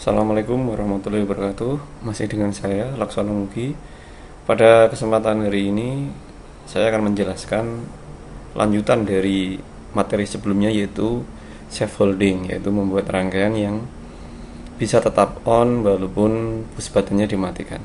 Assalamualaikum warahmatullahi wabarakatuh. Masih dengan saya Laksono Mugi. Pada kesempatan hari ini saya akan menjelaskan lanjutan dari materi sebelumnya, yaitu scaffolding, yaitu membuat rangkaian yang bisa tetap on walaupun push buttonnya dimatikan.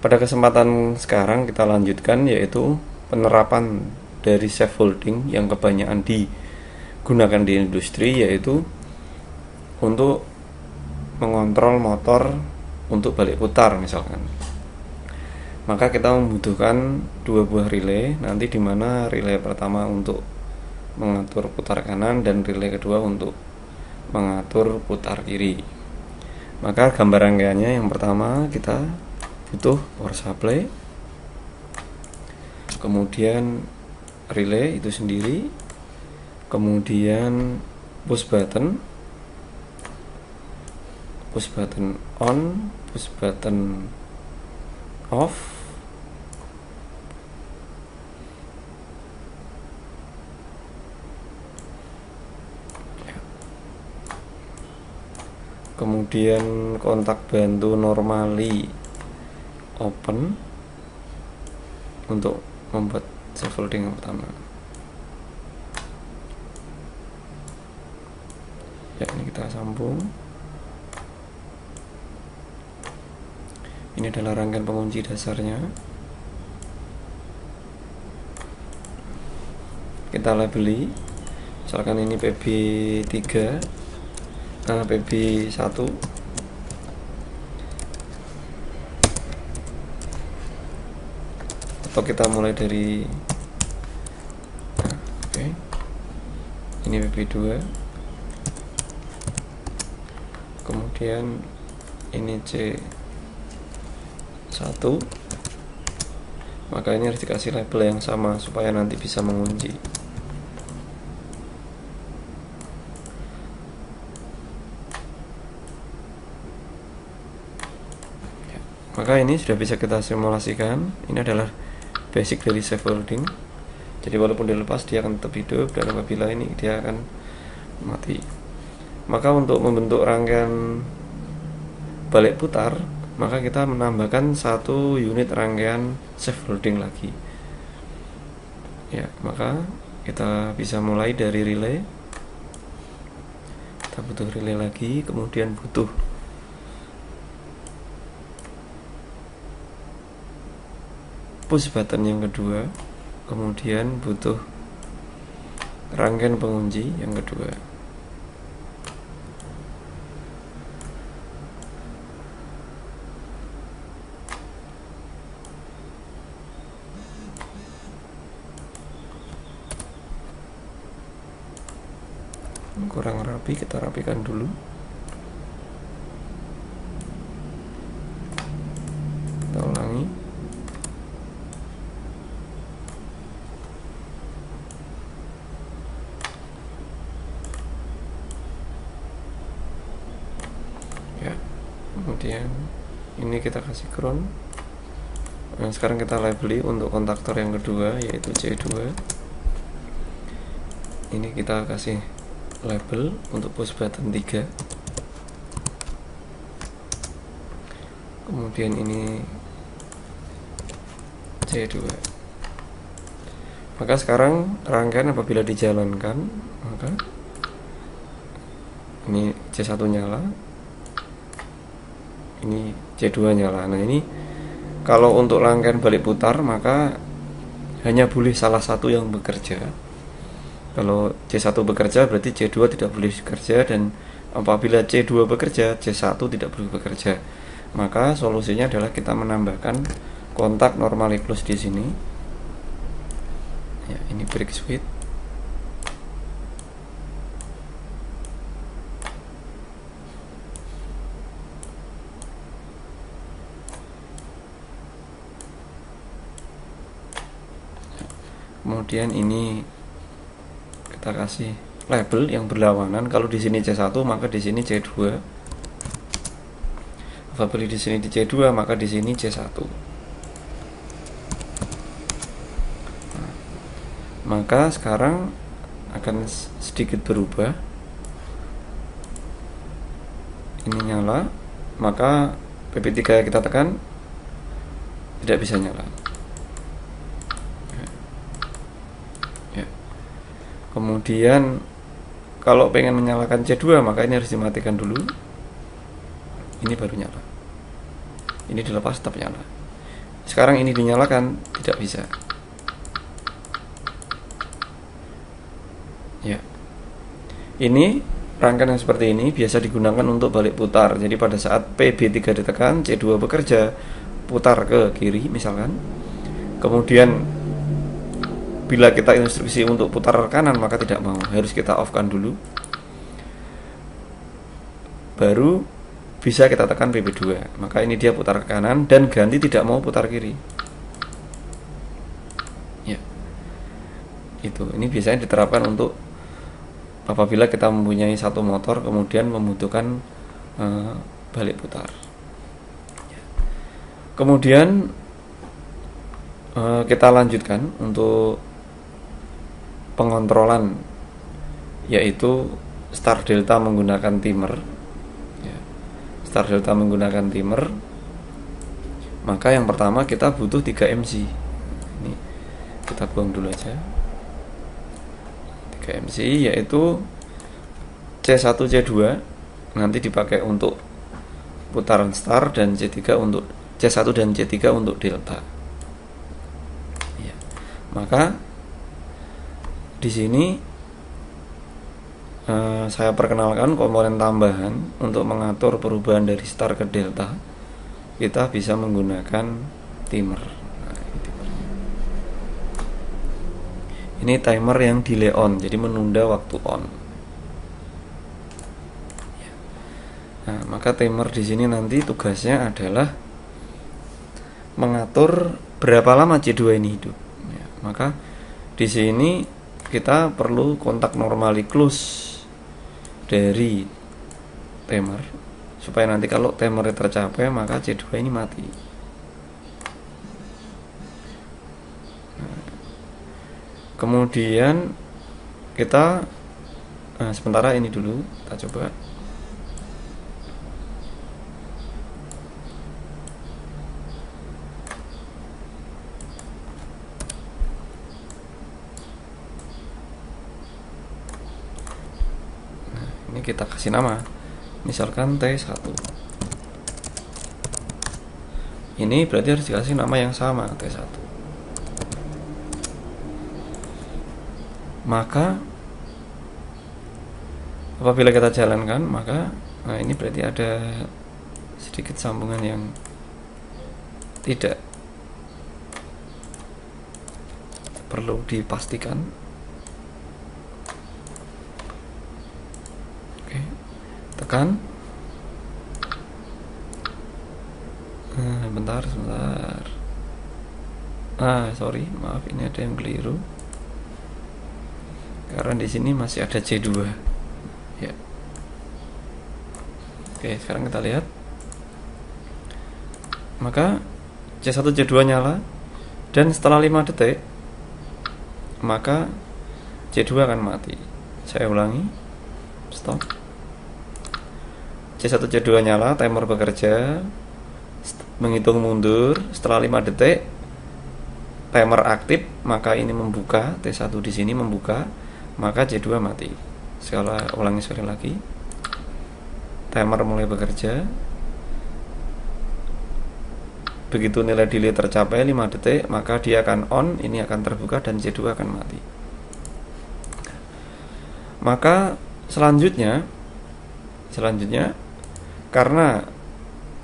Pada kesempatan sekarang kita lanjutkan, yaitu penerapan dari scaffolding yang kebanyakan digunakan di industri, yaitu untuk mengontrol motor untuk balik putar misalkan. Maka kita membutuhkan dua buah relay, nanti dimana relay pertama untuk mengatur putar kanan dan relay kedua untuk mengatur putar kiri. Maka gambar rangkaiannya, yang pertama kita butuh power supply, kemudian relay itu sendiri, kemudian push button on, push button off, kemudian kontak bantu normally open untuk membuat scaffolding yang pertama. Ya, ini kita sambung. Ini adalah rangkaian pengunci dasarnya. Kita labeli, misalkan ini PB3, PB1, atau kita mulai dari ini PB2, kemudian ini C1, maka ini harus dikasih label yang sama supaya nanti bisa mengunci. Maka ini sudah bisa kita simulasikan. Ini adalah basic dari scaffolding. Jadi walaupun dilepas dia akan tetap hidup, dan apabila ini dia akan mati. Maka untuk membentuk rangkaian balik putar, maka kita menambahkan satu unit rangkaian scaffolding lagi. Ya, maka kita bisa mulai dari relay. Kita butuh relay lagi, kemudian butuh push button yang kedua, kemudian butuh rangkaian pengunci yang kedua. Kurang rapi, kita rapikan dulu. Kita ulangi. Ya, kemudian ini kita kasih crown. Nah, sekarang kita labeli untuk kontaktor yang kedua, yaitu C2. Ini kita kasih label untuk push button 3. Kemudian ini C2. Maka sekarang rangkaian apabila dijalankan, maka ini C1 nyala, ini C2 nyala. Nah, ini kalau untuk rangkaian balik putar, maka hanya boleh salah satu yang bekerja. Kalau C1 bekerja, berarti C2 tidak boleh bekerja, dan apabila C2 bekerja, C1 tidak boleh bekerja. Maka solusinya adalah kita menambahkan kontak normally close di sini. Ya, ini brake switch. Kemudian ini kita kasih label yang berlawanan. Kalau di sini C1, maka di sini C2. Apabila di sini di C2, maka di sini C1. Nah, maka sekarang akan sedikit berubah. ini nyala, maka PP3 kita tekan tidak bisa nyala. Ya. Kemudian kalau pengen menyalakan C2 maka ini harus dimatikan dulu. Ini baru nyala. Ini dilepas tetap nyala. Sekarang ini dinyalakan tidak bisa. Ya. Ini rangkaian yang seperti ini biasa digunakan untuk balik putar. Jadi pada saat PB3 ditekan, C2 bekerja, putar ke kiri misalkan. Kemudian bila kita instruksi untuk putar kanan maka tidak mau, harus kita off kan dulu. Baru bisa kita tekan PB2. Maka ini dia putar ke kanan dan ganti tidak mau putar kiri. Ya. Itu. Ini biasanya diterapkan untuk apabila kita mempunyai satu motor kemudian membutuhkan balik putar. Kemudian kita lanjutkan untuk pengontrolan, yaitu start delta menggunakan timer. Start delta menggunakan timer. Maka yang pertama kita butuh 3 MC. Ini kita buang dulu aja. 3 MC yaitu C1 C2 nanti dipakai untuk putaran start dan C3 untuk C1 dan C3 untuk delta. Ya. Maka di sini saya perkenalkan komponen tambahan untuk mengatur perubahan dari start ke delta. Kita bisa menggunakan timer. Ini timer yang delay on, jadi menunda waktu on. Nah, maka timer di sini nanti tugasnya adalah mengatur berapa lama C2 ini hidup. Ya, maka di sini kita perlu kontak normally close dari timer supaya nanti kalau timernya tercapai maka C2 ini mati. Kemudian kita sementara ini dulu kita coba. Nah, ini kita kasih nama. Misalkan T1. Ini berarti harus dikasih nama yang sama, T1. Maka apabila kita jalankan maka ini berarti ada sedikit sambungan yang tidak perlu dipastikan. Oke, tekan. Bentar. Sorry, maaf ini ada yang keliru. Karena di sini masih ada C2. Ya. Oke, sekarang kita lihat. Maka C1 C2 nyala dan setelah 5 detik maka C2 akan mati. Saya ulangi. Stop. C1 C2 nyala, timer bekerja, menghitung mundur. Setelah 5 detik timer aktif, maka ini membuka, T1 di sini membuka. Maka C2 mati. Ulangi sekali lagi. Timer mulai bekerja. Begitu nilai delay tercapai 5 detik, maka dia akan on, ini akan terbuka dan C2 akan mati. Maka selanjutnya karena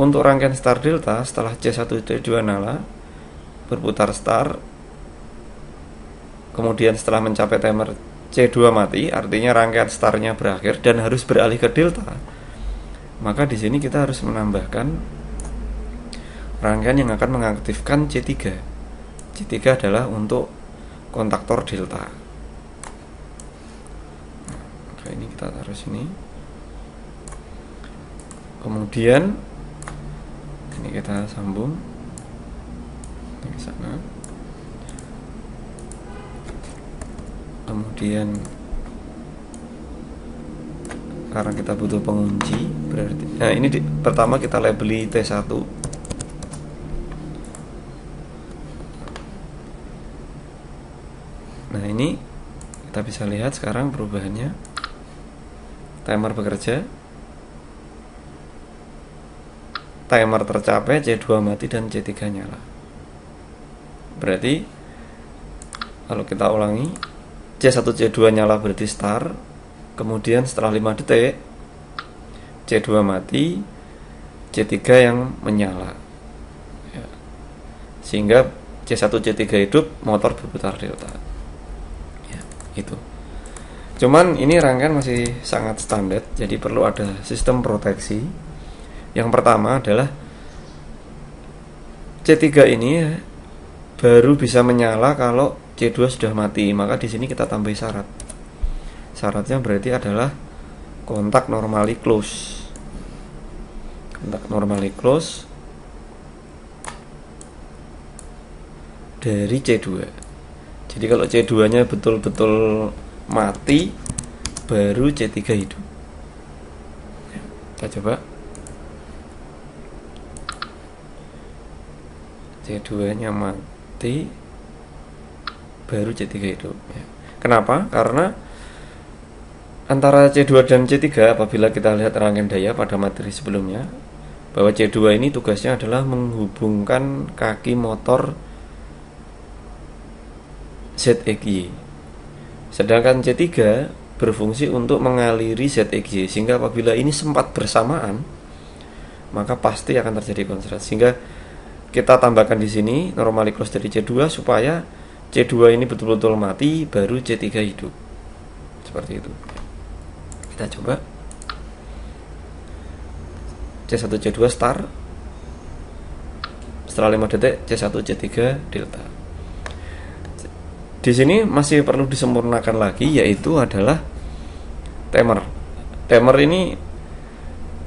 untuk rangkaian start delta setelah C1 C2 nyala berputar start, kemudian setelah mencapai timer C2 mati, artinya rangkaian startnya berakhir dan harus beralih ke delta. Maka di sini kita harus menambahkan rangkaian yang akan mengaktifkan C3. C3 adalah untuk kontaktor delta. Maka ini kita taruh sini. Kemudian ini kita sambung ke sana. Kemudian karena kita butuh pengunci, berarti nah ini pertama kita labeli T1. Nah ini kita bisa lihat sekarang perubahannya. Timer bekerja, timer tercapai, C2 mati dan C3 nyala. Berarti kalau kita ulangi, C1 C2 nyala berarti start, kemudian setelah 5 detik C2 mati, C3 yang menyala ya. Sehingga C1 C3 hidup, motor berputar delta ya, itu. Cuman ini rangkaian masih sangat standar, jadi perlu ada sistem proteksi. Yang pertama adalah C3 ini ya, baru bisa menyala kalau C2 sudah mati. Maka di sini kita tambah syarat. Syaratnya berarti adalah kontak normally close. Kontak normally close dari C2. Jadi kalau C2-nya betul-betul mati, baru C3 hidup. Kita coba. C2-nya mati, baru C3 hidup ya. Kenapa? Karena antara C2 dan C3, apabila kita lihat rangkaian daya pada materi sebelumnya, bahwa C2 ini tugasnya adalah menghubungkan kaki motor ZXY, sedangkan C3 berfungsi untuk mengaliri ZXY, sehingga apabila ini sempat bersamaan, maka pasti akan terjadi konslet. Sehingga kita tambahkan di sini normally close dari C2 supaya C2 ini betul-betul mati, baru C3 hidup. Seperti itu. Kita coba. C1 C2 start. Setelah 5 detik C1 C3 delta. Di sini masih perlu disempurnakan lagi, yaitu adalah timer. Timer ini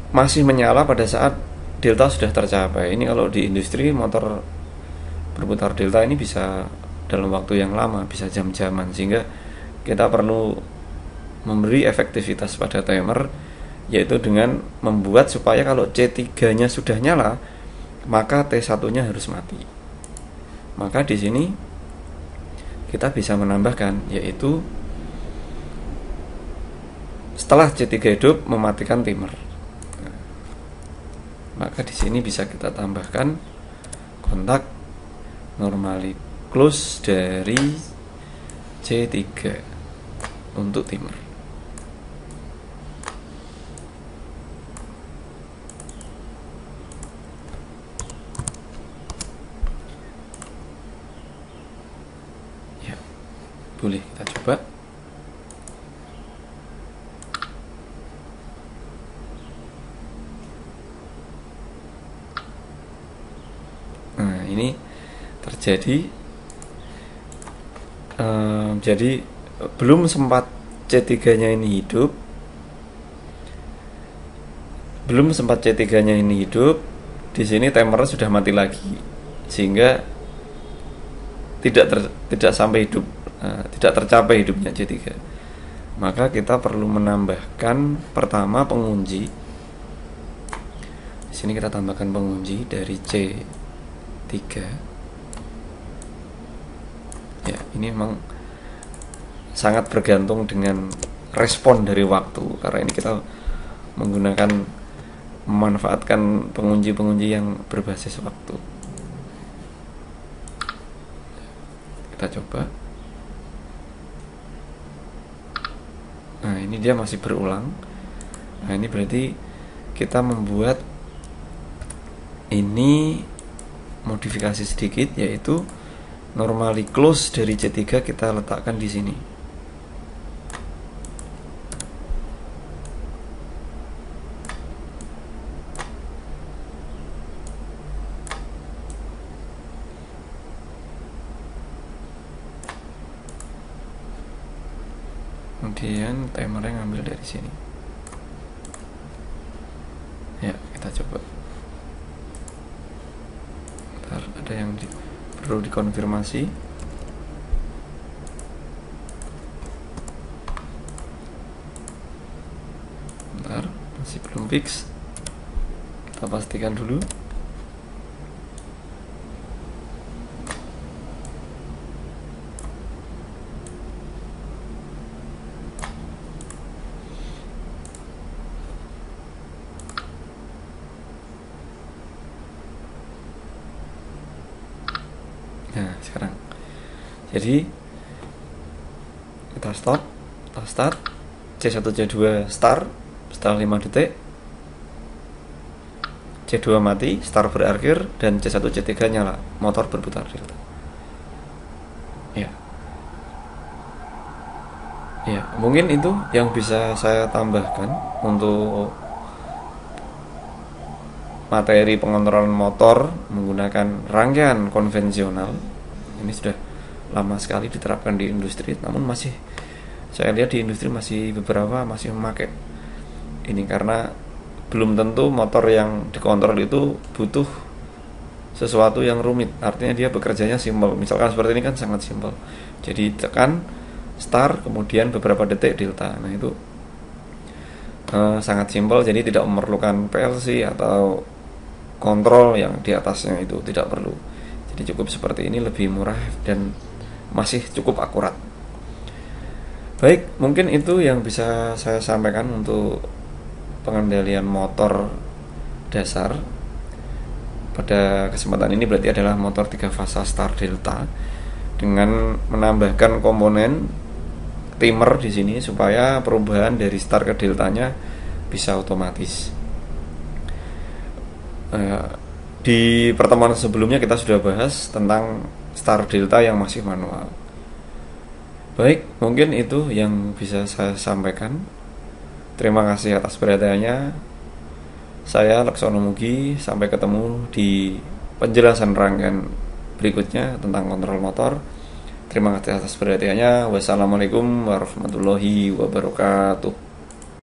masih menyala pada saat delta sudah tercapai. Ini kalau di industri motor berputar delta ini bisa dalam waktu yang lama, bisa jam-jaman, sehingga kita perlu memberi efektivitas pada timer, yaitu dengan membuat supaya kalau C3-nya sudah nyala, maka T1-nya harus mati. Maka di sini kita bisa menambahkan, yaitu setelah C3 hidup mematikan timer. Maka di sini bisa kita tambahkan kontak normally close dari C3 untuk timer. Ya, boleh kita coba. Nah, ini terjadi. Jadi belum sempat C3-nya ini hidup, di sini timer sudah mati lagi, sehingga tidak sampai hidup, tidak tercapai hidupnya C3. Maka kita perlu menambahkan pertama pengunci. Di sini kita tambahkan pengunci dari C3. Ya, ini memang sangat bergantung dengan respon dari waktu, karena ini kita memanfaatkan pengunci-pengunci yang berbasis waktu. Kita coba. Nah, ini dia masih berulang. Nah, ini berarti kita membuat ini modifikasi sedikit, yaitu normally close dari C3 kita letakkan di sini. Kemudian timernya ngambil dari sini. Ya, kita coba. Bentar, ada yang perlu dikonfirmasi. Bentar. fix. Kita pastikan dulu. Nah, sekarang. Jadi kita stop, kita start, C1 C2 start setelah 5 detik, C2 mati, start berakhir, dan C1 C3 nyala, motor berputar delta. Ya. Ya, mungkin itu yang bisa saya tambahkan untuk materi pengontrolan motor menggunakan rangkaian konvensional. Ini sudah lama sekali diterapkan di industri, namun masih saya lihat di industri masih beberapa masih memakai ini karena belum tentu motor yang dikontrol itu butuh sesuatu yang rumit. Artinya dia bekerjanya simpel. Misalkan seperti ini kan sangat simpel. Jadi tekan start kemudian beberapa detik delta. Nah itu sangat simpel, jadi tidak memerlukan PLC atau kontrol yang di atasnya, itu tidak perlu. Jadi cukup seperti ini, lebih murah dan masih cukup akurat. Baik, mungkin itu yang bisa saya sampaikan untuk pengendalian motor dasar pada kesempatan ini. Berarti adalah motor 3 fasa start delta dengan menambahkan komponen timer di sini supaya perubahan dari start ke deltanya bisa otomatis. Di pertemuan sebelumnya kita sudah bahas tentang start delta yang masih manual. Baik, mungkin itu yang bisa saya sampaikan. Terima kasih atas perhatiannya. Saya Laksono Mugi, sampai ketemu di penjelasan rangkaian berikutnya tentang kontrol motor. Terima kasih atas perhatiannya. Wassalamualaikum warahmatullahi wabarakatuh.